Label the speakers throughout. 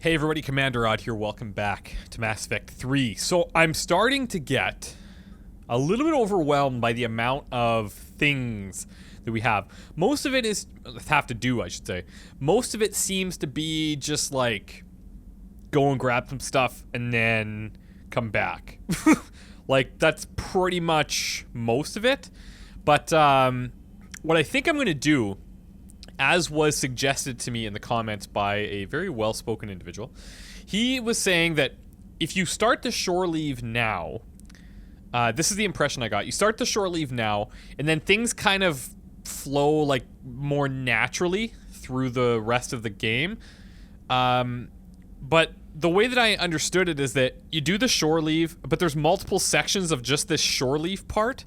Speaker 1: Hey everybody, ChristopherOdd here. Welcome back to Mass Effect 3. So I'm starting to get a little bit overwhelmed by the amount of things that we have. Most of it is have to do, I should say. Most of it seems to be just like go and grab some stuff and then come back. Like that's pretty much most of it. But what I think I'm going to do, as was suggested to me in the comments by a very well-spoken individual, he was saying that if you start the shore leave now, this is the impression I got. You start the shore leave now, and then things kind of flow like more naturally through the rest of the game. But the way that I understood it is that you do the shore leave, but there's multiple sections of just this shore leave part,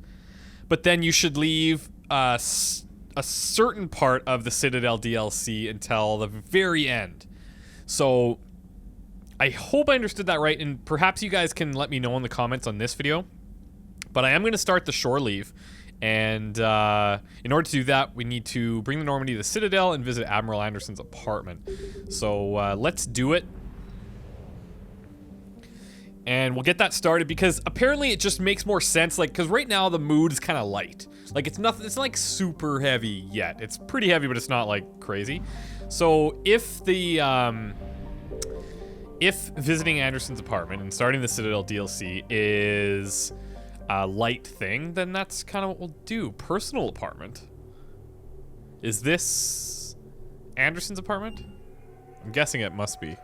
Speaker 1: but then you should leave a certain part of the Citadel DLC until the very end. So I hope I understood that right, and perhaps you guys can let me know in the comments on this video. But I am going to start the shore leave, and in order to do that, we need to bring the Normandy to the Citadel and visit Admiral Anderson's apartment. So let's do it. And we'll get that started because apparently it just makes more sense, like, because right now the mood is kind of light. Like, it's nothing, it's not like super heavy yet. It's pretty heavy, but it's not like crazy. So if the, if visiting Anderson's apartment and starting the Citadel DLC is a light thing, then that's kind of what we'll do. Personal apartment. Is this Anderson's apartment? I'm guessing it must be.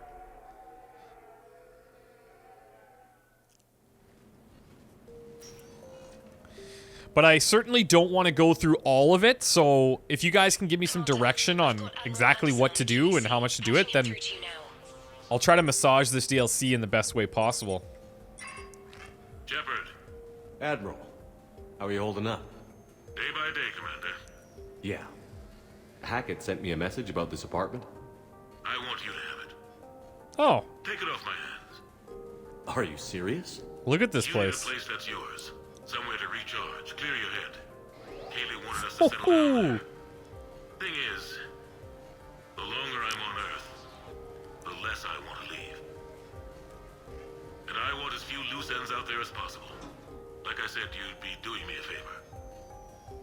Speaker 1: But I certainly don't want to go through all of it, so if you guys can give me some direction on exactly what to do and how much to do it, then I'll try to massage this DLC in the best way possible.
Speaker 2: Shepard.
Speaker 3: Admiral, how are you holding up?
Speaker 2: Day by day, Commander.
Speaker 3: Yeah. Hackett sent me a message about this apartment.
Speaker 2: I want you to have it.
Speaker 1: Oh.
Speaker 2: Take it off my hands.
Speaker 3: Are you serious?
Speaker 1: Look at this
Speaker 2: You
Speaker 1: place.
Speaker 2: need a place that's yours. Somewhere to recharge. Clear your head. Kaylee wanted us to settle down there. Thing is, the longer I'm on Earth, the less I want to leave. And I want as few loose ends out there as possible. Like I said, you'd be doing me a favor.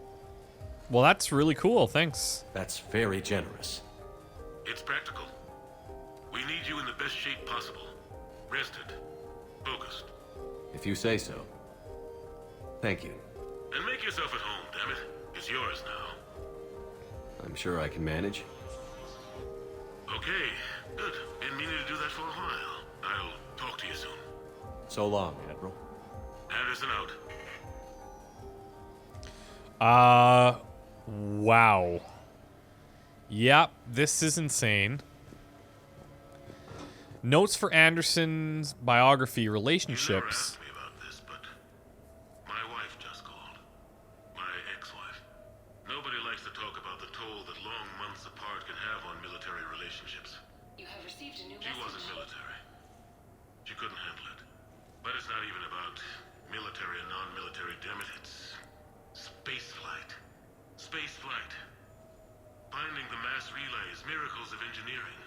Speaker 1: Well, that's really cool. Thanks.
Speaker 3: That's very generous.
Speaker 2: It's practical. We need you in the best shape possible. Rested. Focused.
Speaker 3: If you say so. Thank you.
Speaker 2: And make yourself at home, damn it. It's yours now.
Speaker 3: I'm sure I can manage.
Speaker 2: Okay, good. Been meaning to do that for a while. I'll talk to you soon.
Speaker 3: So long, Admiral.
Speaker 2: Anderson out.
Speaker 1: Wow. Yep, this is insane. Notes for Anderson's biography, relationships.
Speaker 2: You never asked me about this, but my wife just called. My ex-wife. Nobody likes to talk about the toll that long months apart can have on military relationships.
Speaker 4: You have received a new
Speaker 2: She
Speaker 4: message.
Speaker 2: wasn't military. She couldn't handle it. But it's not even about military and non-military, damn it. It's space flight. Space flight. Finding the mass relays, miracles of engineering.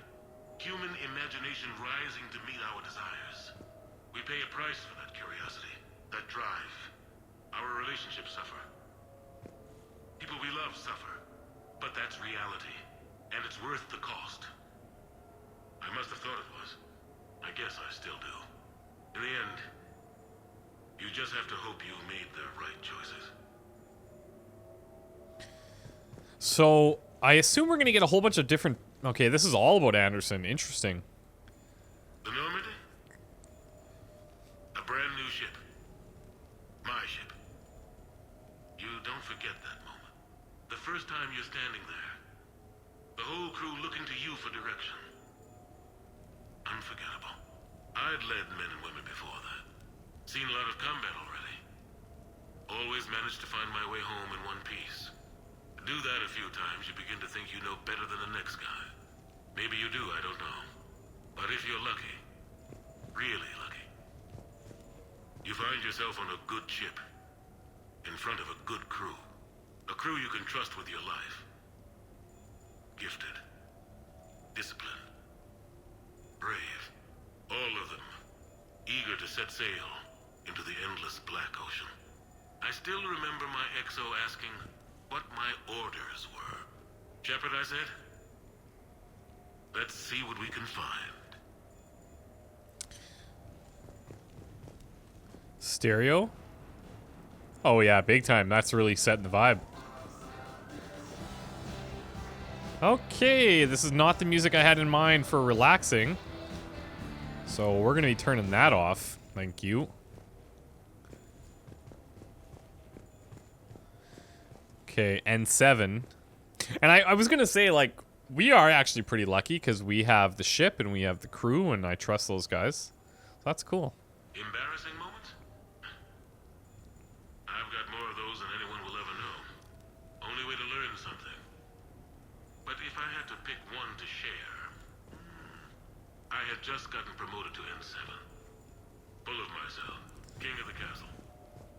Speaker 2: Human imagination rising to meet our desires. We pay a price for that curiosity, that drive. Our relationships suffer. People we love suffer. But that's reality. And it's worth the cost. I must have thought it was. I guess I still do. In the end, you just have to hope you made the right choices.
Speaker 1: So, I assume we're going to get a whole bunch of different... Okay, this is all about Anderson. Interesting.
Speaker 2: The Normandy? A brand new ship. My ship. You don't forget that moment. The first time you're standing there. The whole crew looking to you for direction. Unforgettable. I'd led men and women before that. Seen a lot of combat already. Always managed to find my way home in one piece. Do that a few times, you begin to think you know better than the next guy. Maybe you do, I don't know. But if you're lucky, really lucky, you find yourself on a good ship, in front of a good crew. A crew you can trust with your life. Gifted. Disciplined. Brave. set sail into the endless black ocean. I still remember my XO asking what my orders were. Shepard, I said, let's see what we can find.
Speaker 1: Stereo? Oh yeah, big time. That's really setting the vibe. Okay, this is not the music I had in mind for relaxing. So we're going to be turning that off. Thank you. Okay, N7. And I was going to say, like, we are actually pretty lucky because we have the ship and we have the crew, and I trust those guys. So that's cool.
Speaker 2: Embarrassing moments? I've got more of those than anyone will ever know. Only way to learn something. But if I had to pick one to share, I had just gotten promoted to N7. Full of myself, king of the castle.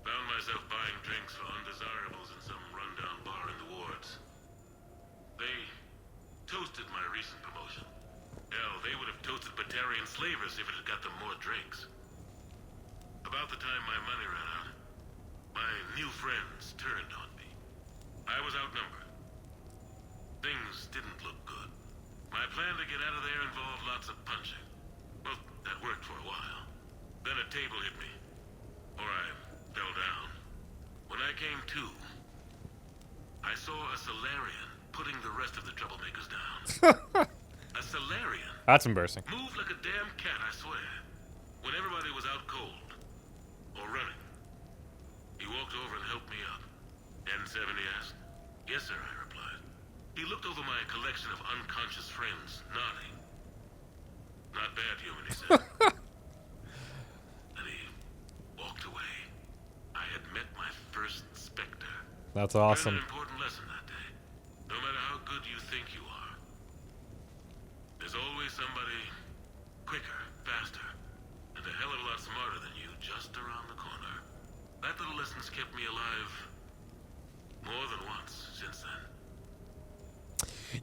Speaker 2: Found myself buying drinks for undesirables in some rundown bar in the wards. They toasted my recent promotion. Hell, they would have toasted Batarian slavers if it had got them more drinks. About the time my money ran out, my new friends turned on me. I was outnumbered. Things didn't look good. My plan to get out of there involved lots of punching. Well, that worked for a while. Then a table hit me. Or I fell down. When I came to, I saw a Solarian putting the rest of the troublemakers down. A Solarian?
Speaker 1: That's embarrassing.
Speaker 2: Moved like a damn cat, I swear. When everybody was out cold. Or running. He walked over and helped me up. N7, he asked. Yes, sir, I replied. He looked over my collection of unconscious friends, nodding. Not bad, human, he said. Then he walked away. I had met my first Spectre.
Speaker 1: That's
Speaker 2: Learned
Speaker 1: awesome.
Speaker 2: an important lesson that day. No matter how good you think you are, there's always somebody quicker, faster, and a hell of a lot smarter than you just around the corner. That little lesson's kept me alive more than once since then.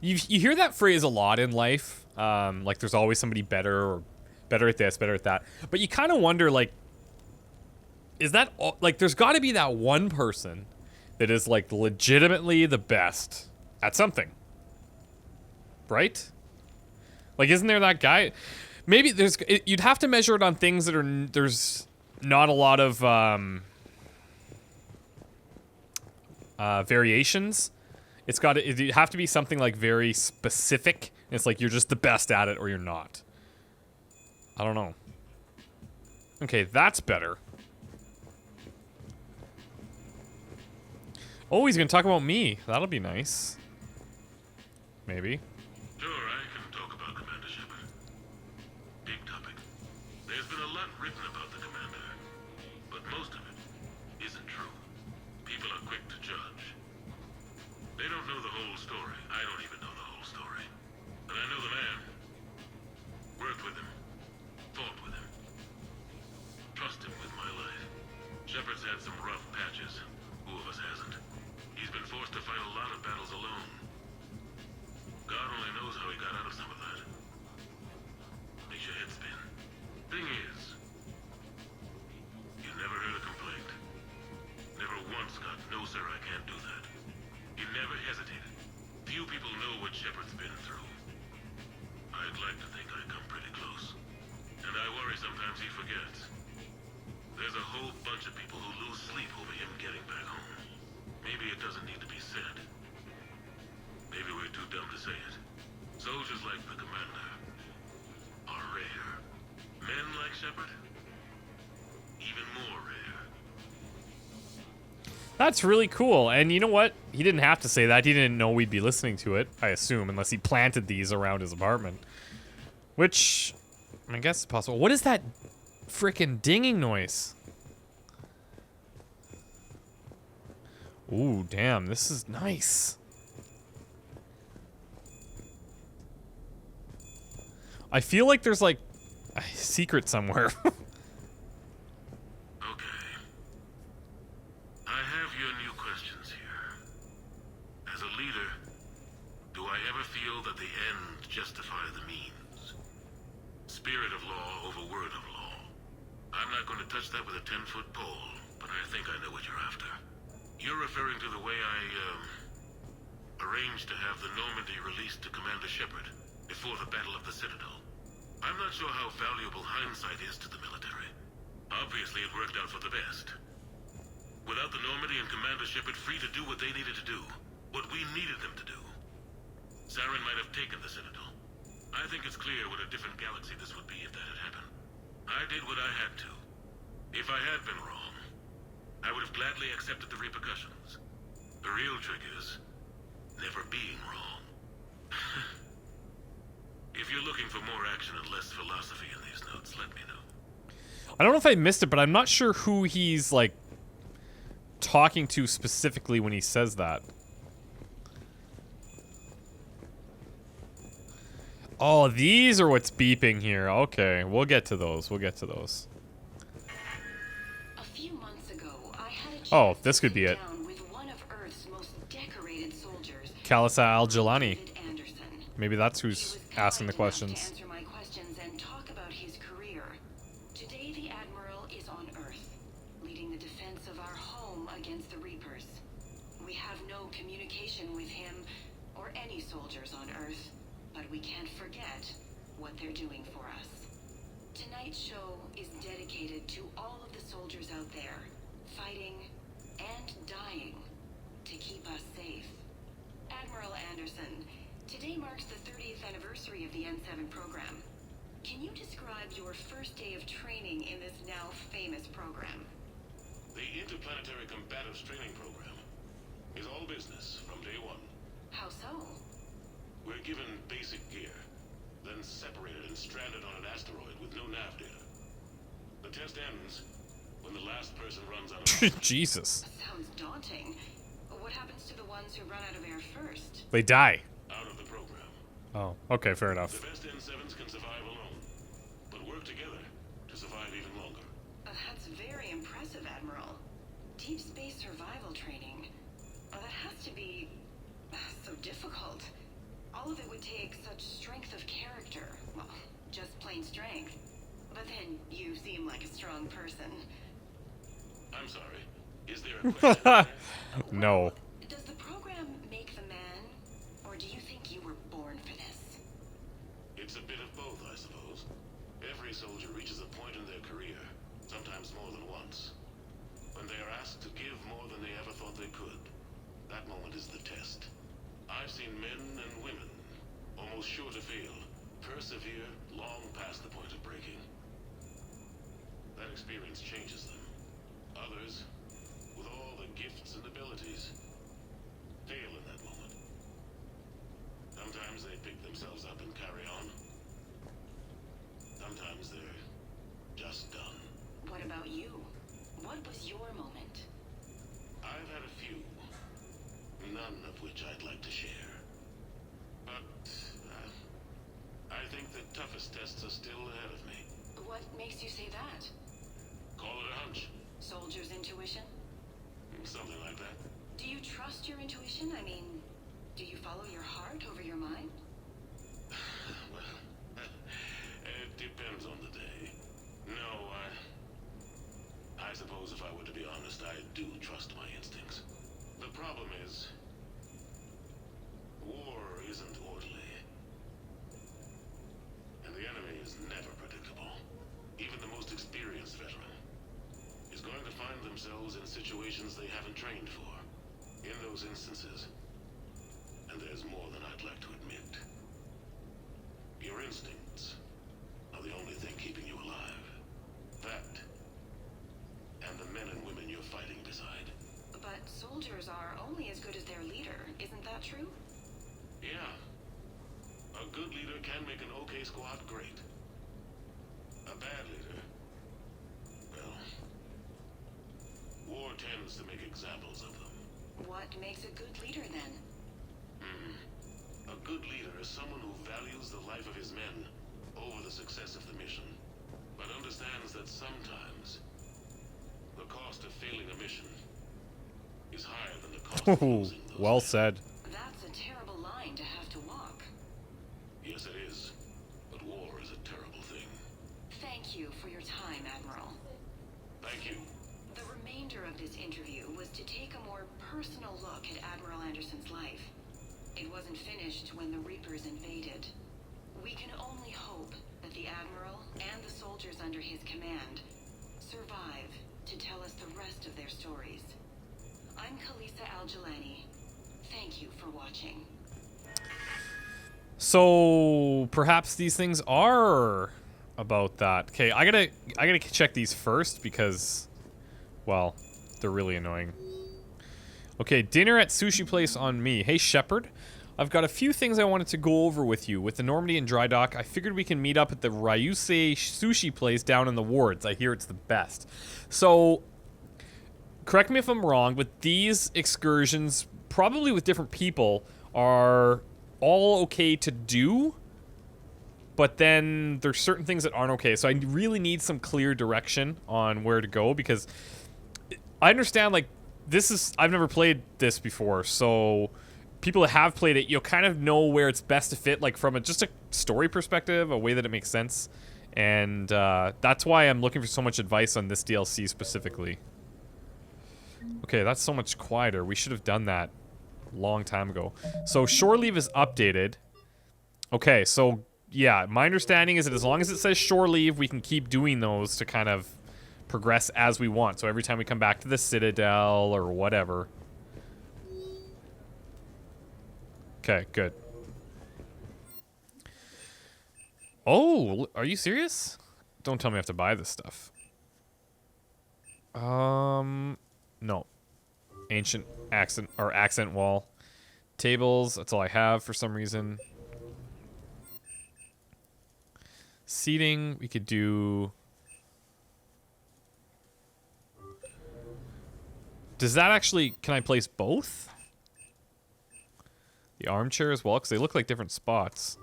Speaker 1: You hear that phrase a lot in life. Like there's always somebody better or better at this, better at that. But you kind of wonder, like, is that, like, there's got to be that one person that is, like, legitimately the best at something. Right? Like, isn't there that guy? Maybe you'd have to measure it on things that are, there's not a lot of variations. It'd have to be something like very specific. It's like you're just the best at it or you're not. I don't know. Okay, that's better. Oh, he's gonna talk about me. That'll be nice. Maybe.
Speaker 2: Sure, I can talk about Commander Shepard. Big topic. There's been a lot written about the Commander, but most of it isn't true. People are quick to judge. They don't know the whole story. I don't even know the whole story. But I know the man. Worked with him. Fought with him. Trust him with my life. Shepard's had some rough patches. Who of us hasn't? He's been forced to fight a lot of battles alone. God only knows how he got out of some of that. Makes your head spin. Thing is, you never heard a complaint. Never once got, no sir, I can't do that. He never hesitated. Few people know what Shepard's been through. I'd like to think I come pretty close. And I worry sometimes he forgets. There's a whole bunch of people who lose sleep over him getting back home. Maybe it doesn't need to be said. Maybe we're too dumb to say it. Soldiers like the Commander are rare. Men like Shepard, even more rare.
Speaker 1: That's really cool. And you know what? He didn't have to say that. He didn't know we'd be listening to it, I assume, unless he planted these around his apartment. Which, I guess is possible. What is that frickin' dinging noise? Ooh, damn, this is nice. I feel like there's, like, a secret somewhere.
Speaker 2: Okay. I have your new questions here. As a leader, do I ever feel that the end justify the means? Spirit of law over word of law. I'm not going to touch that with a 10-foot pole, but I think I know what you're after. You're referring to the way I, arranged to have the Normandy released to Commander Shepard before the Battle of the Citadel. I'm not sure how valuable hindsight is to the military. Obviously, it worked out for the best. Without the Normandy and Commander Shepard free to do what they needed to do, what we needed them to do, Saren might have taken the Citadel. I think it's clear what a different galaxy this would be if that had happened. I did what I had to. If I had been wrong, I would have gladly accepted the repercussions. The real trick is never being wrong. If you're looking for more action and less philosophy in these notes, let me know.
Speaker 1: I don't know if I missed it, but I'm not sure who he's, like, talking to specifically when he says that. Oh, these are what's beeping here. Okay, we'll get to those. We'll get to those.
Speaker 4: A few months ago, I had a chance
Speaker 1: Oh, this could be
Speaker 4: to
Speaker 1: it.
Speaker 4: sit down with one of Earth's most decorated soldiers,
Speaker 1: Kalisa Al-Jalani.
Speaker 4: David Anderson.
Speaker 1: Maybe that's
Speaker 4: He
Speaker 1: who's
Speaker 4: was
Speaker 1: asking the
Speaker 4: kind enough
Speaker 1: questions.
Speaker 4: to answer my questions and talk about his career. Today, the Admiral is on Earth, leading the defense of our home against the Reapers. We have no communication with him or any soldiers on Earth, but we can't forget what they're doing for us. Tonight's show is dedicated to all of the soldiers out there, fighting and dying to keep us safe. Admiral Anderson, today marks the 30th anniversary of the N7 program. Can you describe your first day of training in this now famous program?
Speaker 2: The Interplanetary Combatives Training Program is all business from day one.
Speaker 4: How so?
Speaker 2: We're given basic gear, then separated and stranded on an asteroid with no nav data. The test ends when the last person runs out of
Speaker 1: Jesus.
Speaker 4: Sounds daunting. What happens to the ones who run out of air first?
Speaker 1: They die.
Speaker 2: out of the program.
Speaker 1: Oh, okay, fair enough.
Speaker 2: The best N7s can survive alone, but work together to survive even longer.
Speaker 4: That's very impressive, Admiral. Deep space survival training. That has to be so difficult. All of it would take such strength of character. Well, just plain strength. But then you seem like a strong person.
Speaker 2: I'm sorry. Is there a question?
Speaker 1: No.
Speaker 4: Does the program make the man, or do you think you were born for this?
Speaker 2: It's a bit of both, I suppose. Every soldier reaches a point in their career, sometimes more than once, when they are asked to give more than they ever thought they could. That moment is the test. I've seen men and women, almost sure to fail, persevere long past the point of breaking. That experience changes them. Others, with all the gifts and abilities, fail in that moment. Sometimes they pick themselves up and carry on. Sometimes they're just done.
Speaker 4: What about you? What was your moment?
Speaker 2: I've had a few, none of which I'd like to share. But I think the toughest tests are still ahead of me.
Speaker 4: What makes you say that?
Speaker 2: Call it a hunch.
Speaker 4: Soldier's intuition?
Speaker 2: Something like that.
Speaker 4: Do you trust your intuition? I mean, do you follow your heart over your mind?
Speaker 2: Well, it depends on the day. No, I suppose if I were to be honest, I do trust my instincts. The problem is, war isn't orderly. And the enemy is never predictable. Even the most experienced veteran is going to find themselves in situations they haven't trained for. In those instances, and there's more than I'd like to admit, your instincts are the only thing keeping you alive. That, and the men and women you're fighting beside.
Speaker 4: But soldiers are only as good as their leader. Isn't that true?
Speaker 2: Yeah. A good leader can make an okay squad great. A bad leader, well, war tends to make examples of them.
Speaker 4: What makes a good leader then?
Speaker 2: A good leader is someone who values the life of his men over the success of the mission, but understands that sometimes the cost of failing a mission is higher than the cost of
Speaker 1: Ooh,
Speaker 2: losing those
Speaker 1: well
Speaker 2: men.
Speaker 1: said.
Speaker 4: That's a terrible line to have to walk.
Speaker 2: Yes, it is. But war is a terrible thing.
Speaker 4: Thank you for your time, Admiral.
Speaker 2: Thank you.
Speaker 4: The remainder of this interview was to take a more personal look at Admiral Anderson's life. It wasn't finished when the Reapers invaded. We can only hope that the Admiral and the soldiers under his command survive to tell us the rest of their stories. I'm Khaleesa Al-Jilani. Thank you for watching.
Speaker 1: So perhaps these things are about that. Okay, I gotta check these first because, well, they're really annoying. Okay, dinner at sushi place on me. Hey Shepard, I've got a few things I wanted to go over with you. With the Normandy and dry dock, I figured we can meet up at the Ryusei sushi place down in the wards. I hear it's the best. So, correct me if I'm wrong, but these excursions, probably with different people, are all okay to do, but then there's certain things that aren't okay. So I really need some clear direction on where to go, because I understand, like, I've never played this before, so people that have played it, you'll kind of know where it's best to fit, like from just a story perspective, a way that it makes sense. And that's why I'm looking for so much advice on this DLC specifically. Okay, that's so much quieter. We should have done that a long time ago. So shore leave is updated. Okay, so yeah, my understanding is that as long as it says shore leave, we can keep doing those to kind of progress as we want. So every time we come back to the Citadel or whatever. Okay, good. Oh, are you serious? Don't tell me I have to buy this stuff. No. Ancient accent wall. Tables, that's all I have for some reason. Seating, we could do... Does that actually... Can I place both? The armchair as well? Because they look like different spots.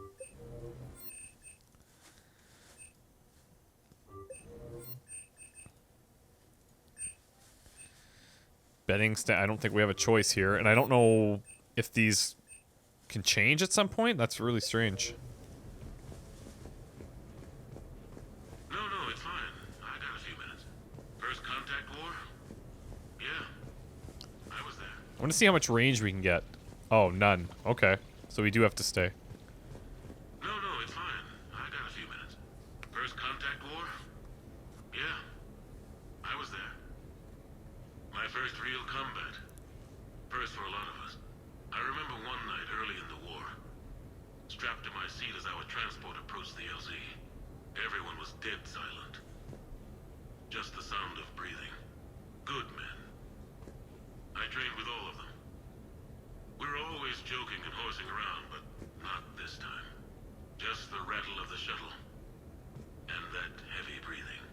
Speaker 1: Bedding I don't think we have a choice here. And I don't know if these can change at some point. That's really strange.
Speaker 2: No, it's fine. I got a few minutes. First contact war? Yeah. I was there.
Speaker 1: I want to see how much range we can get. Oh, none. Okay. So we do have to stay.
Speaker 2: No, it's fine. I got a few minutes. First contact war? Yeah. I was there. My first real combat. First for a lot of us. I remember one night early in the war. Strapped to my seat as our transport approached the LZ. Everyone was dead silent. Just the sound of breathing. Good men. I trained with all of them. We were always joking and horsing around, but not this time. Just the rattle of the shuttle. And that heavy breathing.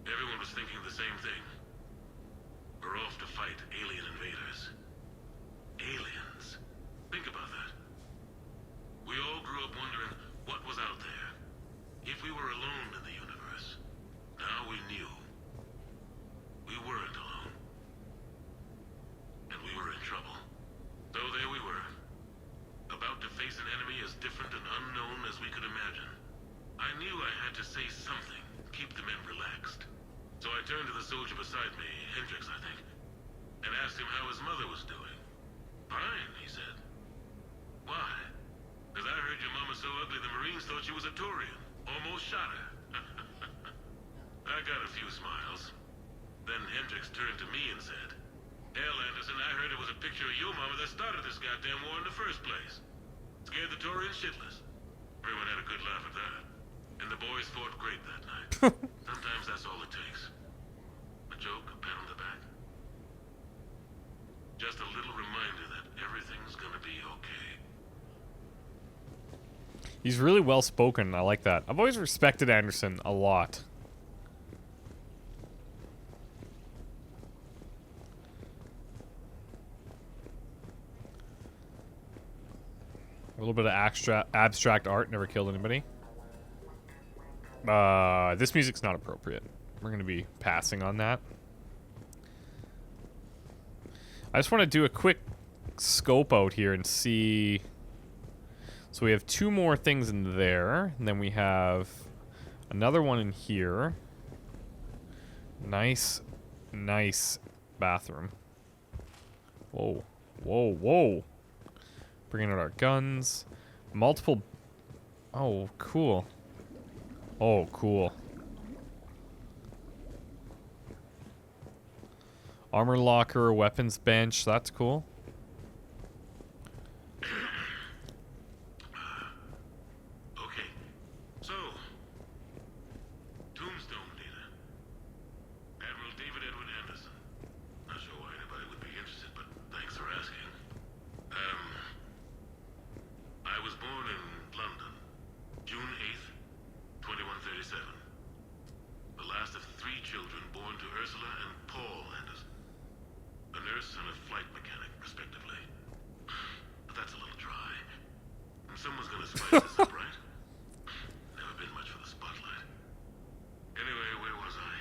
Speaker 2: Everyone was thinking the same thing. We're off to fight alien invaders. Aliens. Think about that. We all grew up wondering what was out there. If we were alone in the universe. Now we knew. We weren't alone. And we were in trouble. So there we were. About to face an enemy as different and unknown as we could imagine. I knew I had to say something, keep the men relaxed. So I turned to the soldier beside me, Hendricks, I think, and asked him how his mother was doing. Fine, he said. Why? Because I heard your mama so ugly the Marines thought she was a Turian. Almost shot her. I got a few smiles. Then Hendricks turned to me and said, Hell, Anderson, I heard it was a picture of your mama that started this goddamn war in the first place. Scared the Turians shitless. Everyone had a good laugh at that. And the boys fought great that night. Sometimes that's all it takes. A joke, a pat on the back. Just a little reminder that everything's gonna be okay.
Speaker 1: He's really well spoken. I like that. I've always respected Anderson a lot. A little bit of abstract art. Never killed anybody. This music's not appropriate. We're going to be passing on that. I just want to do a quick scope out here and see. So we have two more things in there. And then we have another one in here. Nice, nice bathroom. Whoa, whoa, whoa. Bringing out our guns. Multiple... Oh, cool. Oh, cool. Armor locker, weapons bench. That's cool.
Speaker 2: Okay. So, Tombstone data. Admiral David Edward Anderson. Not sure why anybody would be interested, but thanks for asking. I was born in London, June 8th, 2137. The last of 3 children born to Ursula and Paul Anderson. A nurse and a flight mechanic, respectively. But that's a little dry. And someone's gonna spice this up, right? Never been much for the spotlight. Anyway, where was I?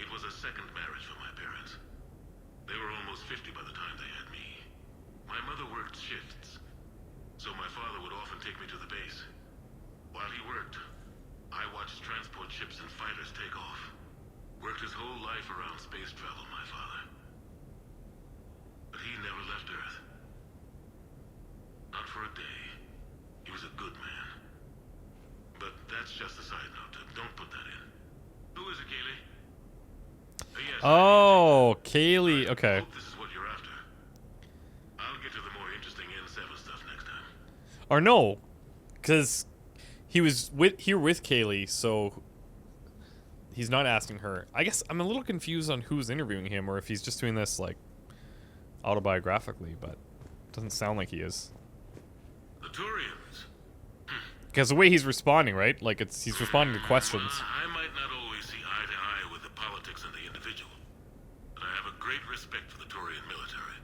Speaker 2: It was a second marriage for my parents. They were almost 50 by the time they had me. My mother worked shifts, so my father would often take me to the base. While he worked, I watched transport ships and fighters take off. Worked his whole life around space travel, my father. But he never left Earth. Not for a day. He was a good man. But that's just a side note. Don't put that in. Who is it, Kaylee? Yes.
Speaker 1: Oh, Kaylee.
Speaker 2: I
Speaker 1: Okay.
Speaker 2: hope this is what you're after. I'll get to the more interesting N7 stuff next time.
Speaker 1: Or no, because he was with Kaylee, so he's not asking her. I guess I'm a little confused on who's interviewing him, or if he's just doing this like autobiographically, but it doesn't sound like he is.
Speaker 2: The Turians.
Speaker 1: Because the way he's responding, right? Like he's responding to questions.
Speaker 2: I might not always see eye to eye with the politics and the individual, but I have a great respect for the Turian military.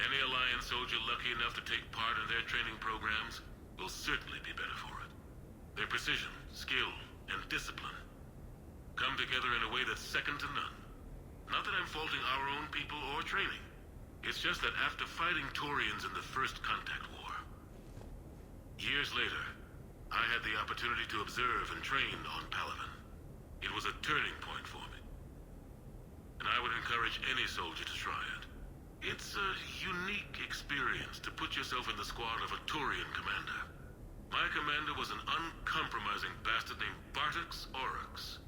Speaker 2: Any Alliance soldier lucky enough to take part in their training programs will certainly be better for it. Their precision, skill, and discipline come together in a way that's second to none. Not that I'm faulting our own people or training. It's just that after fighting Turians in the First Contact War, years later, I had the opportunity to observe and train on Palaven. It was a turning point for me. And I would encourage any soldier to try it. It's a unique experience to put yourself in the squad of a Turian commander. My commander was an uncompromising bastard named Bartix Oryx.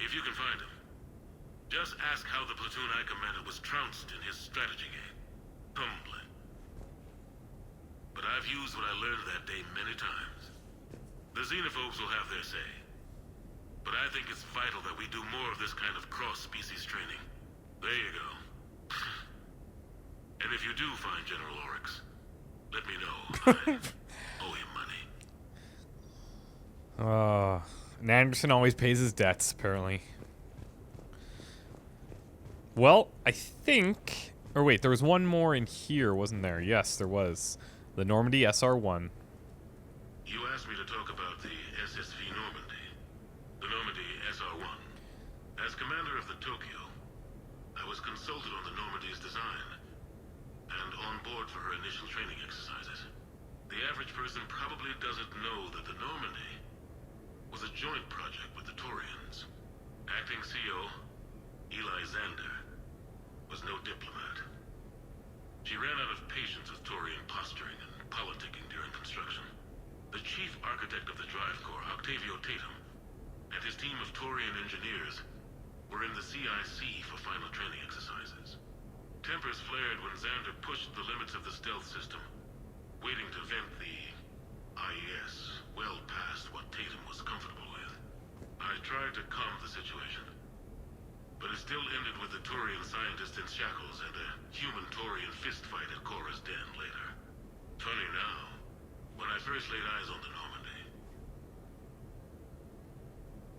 Speaker 2: If you can find him, just ask how the platoon I commanded was trounced in his strategy game. Humbling. But I've used what I learned that day many times. The xenophobes will have their say. But I think it's vital that we do more of this kind of cross-species training. There you go. And if you do find General Oryx, let me know. I owe him money.
Speaker 1: And Anderson always pays his debts, apparently. Well, I think... Or wait, there was one more in here, wasn't there? Yes, there was. The Normandy SR-1.
Speaker 2: You asked me to talk about the SSV Normandy. The Normandy SR-1. As commander of the Tokyo, I was consulted on the Normandy's design and on board for her initial training exercises. The average person probably doesn't know that the Normandy was a joint project with the Turians. Acting CO, Eli Xander, was no diplomat. She ran out of patience with Turian posturing and politicking during construction. The chief architect of the Drive Corps, Octavio Tatum, and his team of Turian engineers were in the CIC for final training exercises. Tempers flared when Xander pushed the limits of the stealth system, waiting to vent the IES well past what Tatum was comfortable with. I tried to calm the situation, but it still ended with the Turian scientist in shackles and a human-Turian fistfight at Korra's den later. Funny now, when I first laid eyes on the Normandy,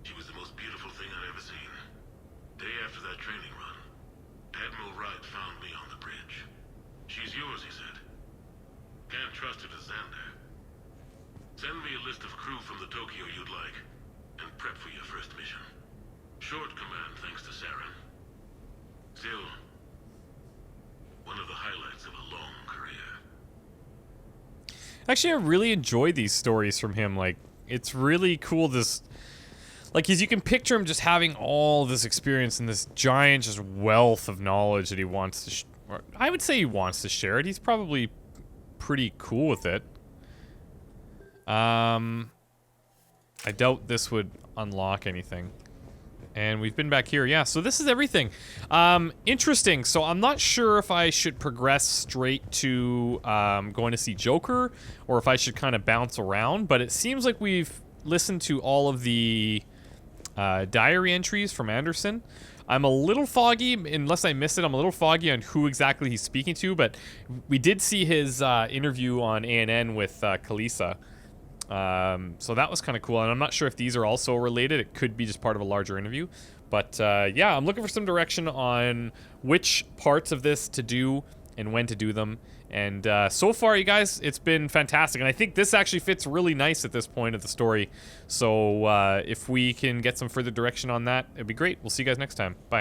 Speaker 2: she was the most beautiful thing I'd ever seen. Day after that training run, Admiral Wright found me on the bridge. She's yours, he said. Can't trust her to Xander. Send me a list of crew from the Tokyo you'd like, and prep for your first mission. Short command thanks to Saren. Still, one of the highlights of a long career.
Speaker 1: Actually, I really enjoy these stories from him. Like, it's really cool. Like, as you can picture him just having all this experience and this giant just wealth of knowledge that he wants to, or I would say he wants to share it. He's probably pretty cool with it. I doubt this would unlock anything. And we've been back here. Yeah, so this is everything. Interesting. So I'm not sure if I should progress straight to going to see Joker, or if I should kind of bounce around. But it seems like we've listened to all of the diary entries from Anderson. I'm a little foggy, unless I missed it, I'm a little foggy on who exactly he's speaking to. But we did see his interview on ANN with Kalisa. So that was kind of cool, and I'm not sure if these are also related. It could be just part of a larger interview, but yeah, I'm looking for some direction on which parts of this to do and when to do them. And so far, you guys, it's been fantastic, and I think this actually fits really nice at this point of the story. So if we can get some further direction on that, it'd be great. We'll see you guys next time. Bye.